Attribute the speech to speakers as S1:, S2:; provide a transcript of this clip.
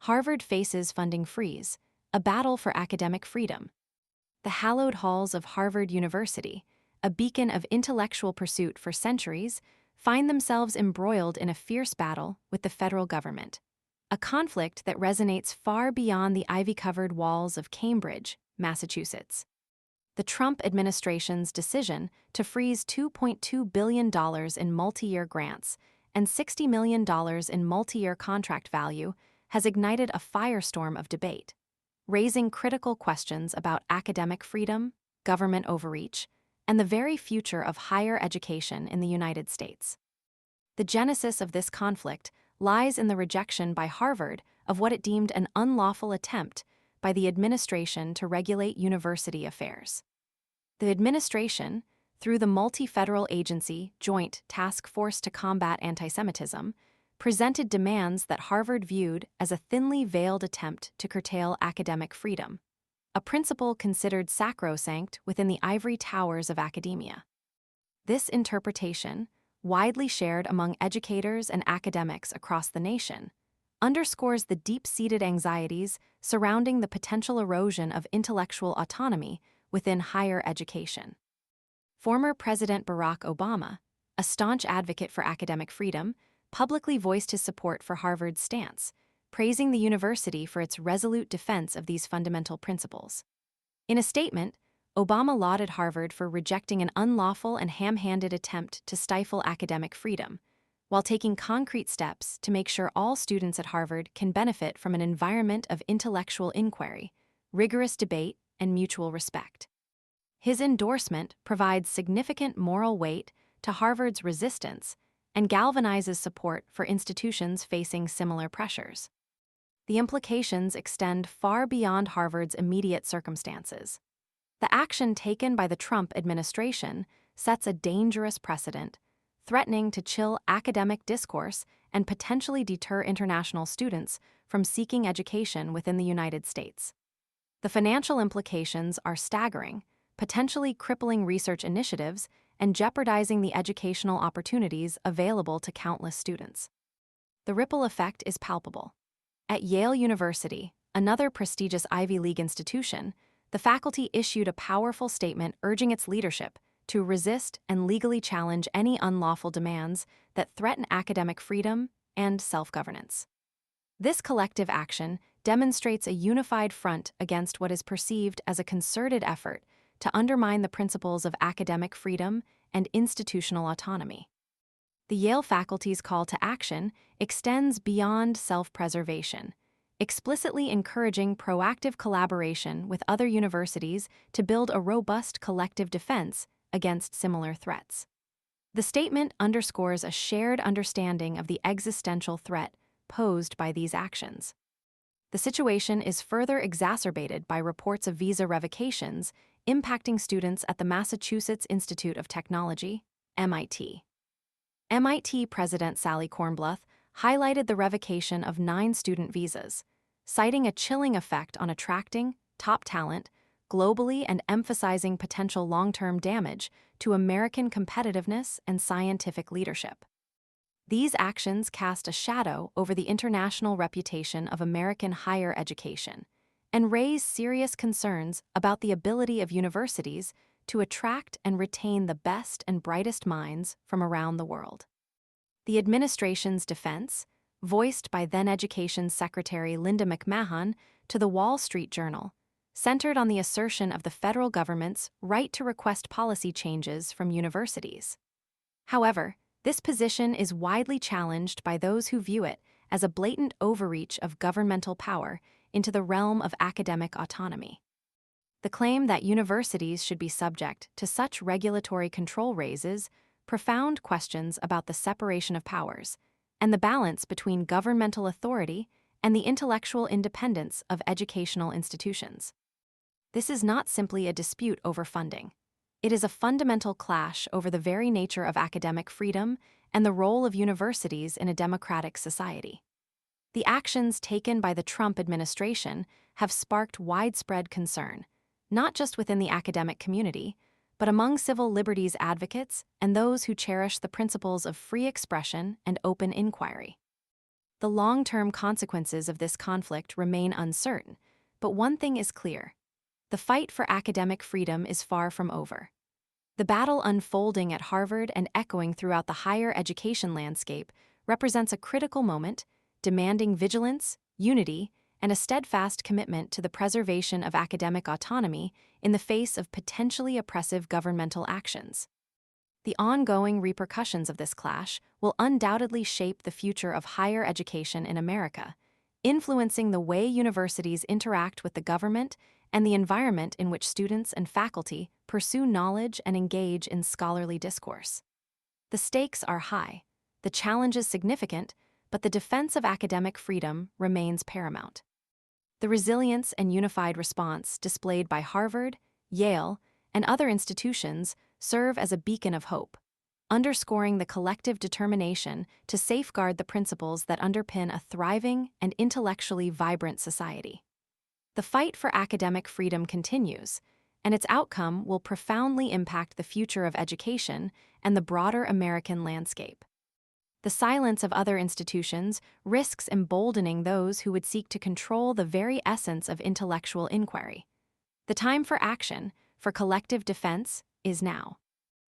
S1: Harvard faces funding freeze, a battle for academic freedom. The hallowed halls of Harvard University, a beacon of intellectual pursuit for centuries, find themselves embroiled in a fierce battle with the federal government, a conflict that resonates far beyond the ivy-covered walls of Cambridge, Massachusetts. The Trump administration's decision to freeze $2.2 billion in multi-year grants and $60 million in multi-year contract value has ignited a firestorm of debate, raising critical questions about academic freedom, government overreach, and the very future of higher education in the United States. The genesis of this conflict lies in the rejection by Harvard of what it deemed an unlawful attempt by the administration to regulate university affairs. The administration, through the multi-federal agency Joint Task Force to Combat Antisemitism, presented demands that Harvard viewed as a thinly veiled attempt to curtail academic freedom, a principle considered sacrosanct within the ivory towers of academia. This interpretation, widely shared among educators and academics across the nation, underscores the deep-seated anxieties surrounding the potential erosion of intellectual autonomy within higher education. Former President Barack Obama, a staunch advocate for academic freedom, publicly voiced his support for Harvard's stance, praising the university for its resolute defense of these fundamental principles. In a statement, Obama lauded Harvard for rejecting an unlawful and ham-handed attempt to stifle academic freedom, while taking concrete steps to make sure all students at Harvard can benefit from an environment of intellectual inquiry, rigorous debate, and mutual respect. His endorsement provides significant moral weight to Harvard's resistance and galvanizes support for institutions facing similar pressures. The implications extend far beyond Harvard's immediate circumstances. The action taken by the Trump administration sets a dangerous precedent, threatening to chill academic discourse and potentially deter international students from seeking education within the United States. The financial implications are staggering, potentially crippling research initiatives and jeopardizing the educational opportunities available to countless students. The ripple effect is palpable. At Yale University, another prestigious Ivy League institution, the faculty issued a powerful statement urging its leadership to resist and legally challenge any unlawful demands that threaten academic freedom and self-governance. This collective action demonstrates a unified front against what is perceived as a concerted effort to undermine the principles of academic freedom and institutional autonomy. The Yale faculty's call to action extends beyond self-preservation, explicitly encouraging proactive collaboration with other universities to build a robust collective defense against similar threats. The statement underscores a shared understanding of the existential threat posed by these actions. The situation is further exacerbated by reports of visa revocations impacting students at the Massachusetts Institute of Technology, MIT. MIT President Sally Kornbluth highlighted the revocation of 9 student visas, citing a chilling effect on attracting top talent globally and emphasizing potential long-term damage to American competitiveness and scientific leadership. These actions cast a shadow over the international reputation of American higher education and raise serious concerns about the ability of universities to attract and retain the best and brightest minds from around the world. The administration's defense, voiced by then-Education Secretary Linda McMahon to the Wall Street Journal, centered on the assertion of the federal government's right to request policy changes from universities. However, this position is widely challenged by those who view it as a blatant overreach of governmental power into the realm of academic autonomy. The claim that universities should be subject to such regulatory control raises profound questions about the separation of powers and the balance between governmental authority and the intellectual independence of educational institutions. This is not simply a dispute over funding. It is a fundamental clash over the very nature of academic freedom and the role of universities in a democratic society. The actions taken by the Trump administration have sparked widespread concern, not just within the academic community, but among civil liberties advocates and those who cherish the principles of free expression and open inquiry. The long-term consequences of this conflict remain uncertain, but one thing is clear: the fight for academic freedom is far from over. The battle unfolding at Harvard and echoing throughout the higher education landscape represents a critical moment, demanding vigilance, unity, and a steadfast commitment to the preservation of academic autonomy in the face of potentially oppressive governmental actions. The ongoing repercussions of this clash will undoubtedly shape the future of higher education in America, influencing the way universities interact with the government and the environment in which students and faculty pursue knowledge and engage in scholarly discourse. The stakes are high, the challenge is significant, but the defense of academic freedom remains paramount. The resilience and unified response displayed by Harvard, Yale, and other institutions serve as a beacon of hope, underscoring the collective determination to safeguard the principles that underpin a thriving and intellectually vibrant society. The fight for academic freedom continues, and its outcome will profoundly impact the future of education and the broader American landscape. The silence of other institutions risks emboldening those who would seek to control the very essence of intellectual inquiry. The time for action, for collective defense, is now.